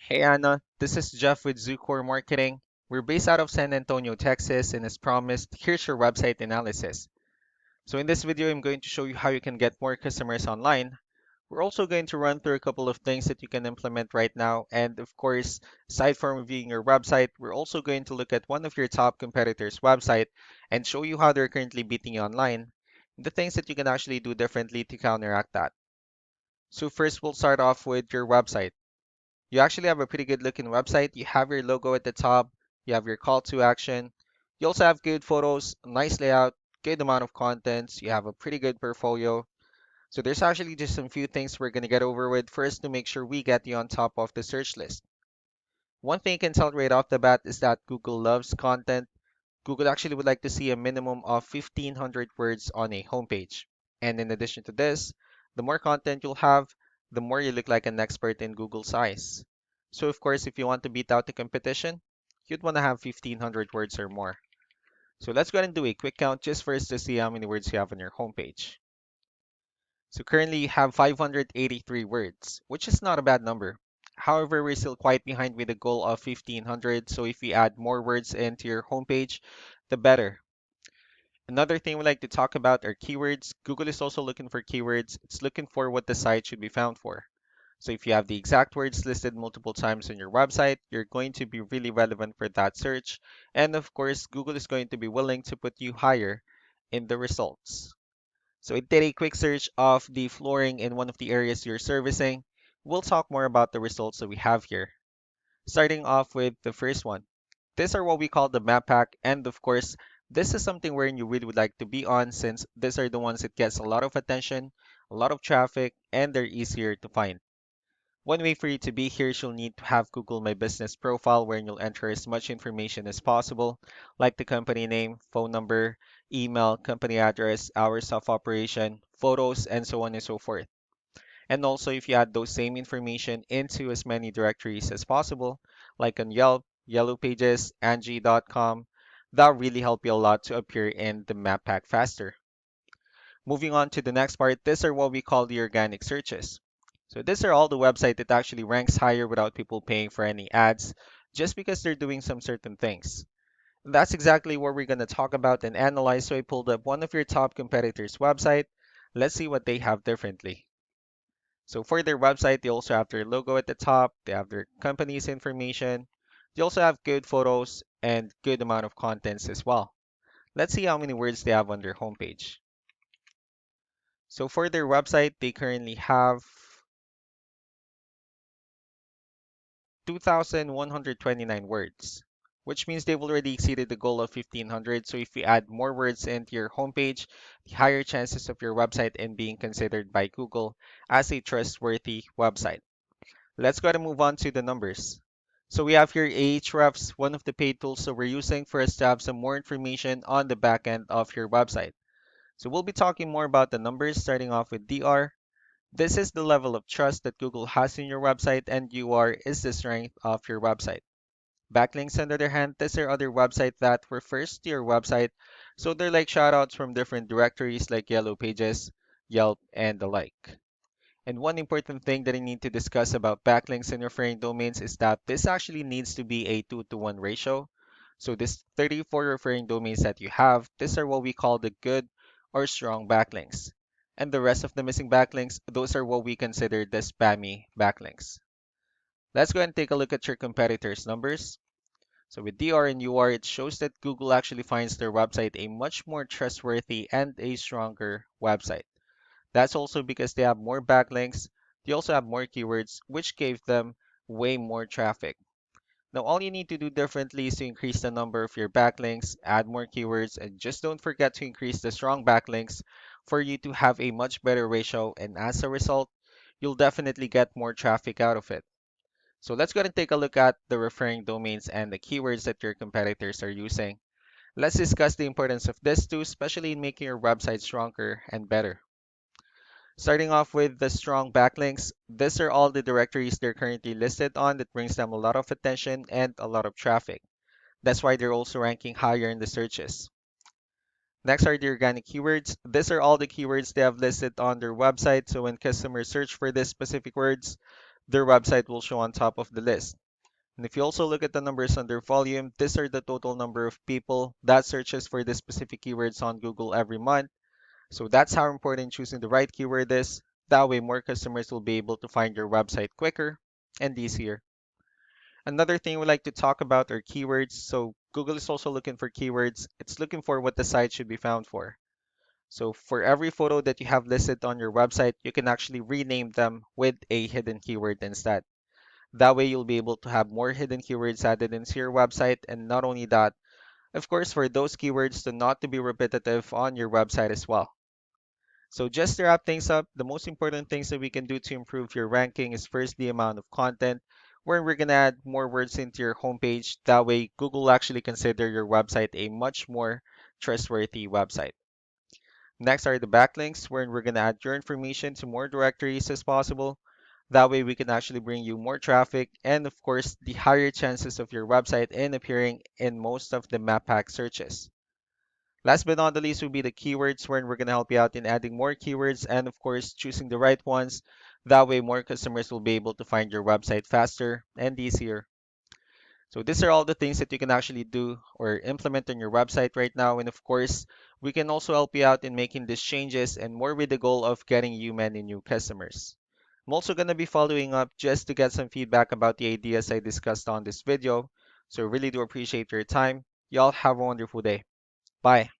Hey Anna, this is Jeff with Zucore Marketing. We're based out of San Antonio, Texas, and as promised, here's your website analysis. So in this video, I'm going to show you how you can get more customers online. We're also going to run through a couple of things that you can implement right now. And of course, aside from reviewing your website, we're also going to look at one of your top competitors' website and show you how they're currently beating you online, and the things that you can actually do differently to counteract that. So first, we'll start off with your website. You actually have a pretty good looking website. You have your logo at the top, you have your call to action. You also have good photos, nice layout, good amount of contents. You have a pretty good portfolio. So there's actually just some few things we're going to get over with first to make sure we get you on top of the search list. One thing you can tell right off the bat is that Google loves content. Google actually would like to see a minimum of 1,500 words on a homepage. And in addition to this, the more content you'll have, the more you look like an expert in Google's eyes. So of course, if you want to beat out the competition, you'd want to have 1,500 words or more. So let's go ahead and do a quick count just first to see how many words you have on your homepage. So currently you have 583 words, which is not a bad number. However, we're still quite behind with the goal of 1,500, so if we add more words into your homepage, the better. Another thing we like to talk about are keywords. Google is also looking for keywords. It's looking for what the site should be found for. So if you have the exact words listed multiple times on your website, you're going to be really relevant for that search. And of course, Google is going to be willing to put you higher in the results. So I did a quick search of the flooring in one of the areas you're servicing. We'll talk more about the results that we have here. Starting off with the first one. These are what we call the map pack, and of course, this is something where you really would like to be on since these are the ones that gets a lot of attention, a lot of traffic, and they're easier to find. One way for you to be here is you'll need to have Google My Business profile where you'll enter as much information as possible, like the company name, phone number, email, company address, hours of operation, photos, and so on and so forth. And also, if you add those same information into as many directories as possible, like on Yelp, Yellow Pages, Angie.com, that really help you a lot to appear in the map pack faster. Moving on to the next part, these are what we call the organic searches. So these are all the website that actually ranks higher without people paying for any ads, just because they're doing some certain things. And that's exactly what we're going to talk about and analyze. So I pulled up one of your top competitors' website. Let's see what they have differently. So for their website, they also have their logo at the top, they have their company's information, they also have good photos and good amount of contents as well. Let's see how many words they have on their homepage. So for their website, they currently have 2,129 words, which means they've already exceeded the goal of 1,500. So if you add more words into your homepage, the higher chances of your website in being considered by Google as a trustworthy website. Let's go ahead and move on to the numbers. So we have here Ahrefs, one of the paid tools that we're using for us to have some more information on the back end of your website. So we'll be talking more about the numbers, starting off with DR. This is the level of trust that Google has in your website, and UR is the strength of your website. Backlinks, on the other hand, these are other websites that refers to your website, so they're like shoutouts from different directories like Yellow Pages, Yelp, and the like. And one important thing that I need to discuss about backlinks and referring domains is that this actually needs to be a 2-to-1 ratio. So this 34 referring domains that you have, these are what we call the good or strong backlinks. And the rest of the missing backlinks, those are what we consider the spammy backlinks. Let's go and take a look at your competitors' numbers. So with DR and UR, it shows that Google actually finds their website a much more trustworthy and a stronger website. That's also because they have more backlinks, they also have more keywords, which gave them way more traffic. Now, all you need to do differently is to increase the number of your backlinks, add more keywords, and just don't forget to increase the strong backlinks for you to have a much better ratio. And as a result, you'll definitely get more traffic out of it. So let's go ahead and take a look at the referring domains and the keywords that your competitors are using. Let's discuss the importance of this too, especially in making your website stronger and better. Starting off with the strong backlinks, these are all the directories they're currently listed on that brings them a lot of attention and a lot of traffic. That's why they're also ranking higher in the searches. Next are the organic keywords. These are all the keywords they have listed on their website. So when customers search for these specific words, their website will show on top of the list. And if you also look at the numbers under volume, these are the total number of people that searches for the specific keywords on Google every month. So that's how important choosing the right keyword is. That way, more customers will be able to find your website quicker and easier. Another thing we like to talk about are keywords. So Google is also looking for keywords. It's looking for what the site should be found for. So for every photo that you have listed on your website, you can actually rename them with a hidden keyword instead. That way you'll be able to have more hidden keywords added into your website. And not only that, of course, for those keywords to not to be repetitive on your website as well. So just to wrap things up, the most important things that we can do to improve your ranking is first the amount of content, where we're gonna add more words into your homepage. That way, Google will actually consider your website a much more trustworthy website. Next are the backlinks, where we're gonna add your information to more directories as possible. That way, we can actually bring you more traffic and, of course, the higher chances of your website in appearing in most of the map pack searches. Last but not the least will be the keywords, wherein we're going to help you out in adding more keywords and, of course, choosing the right ones. That way, more customers will be able to find your website faster and easier. So these are all the things that you can actually do or implement on your website right now. And of course, we can also help you out in making these changes and more with the goal of getting you many new customers. I'm also going to be following up just to get some feedback about the ideas I discussed on this video. So really do appreciate your time. Y'all have a wonderful day. Bye.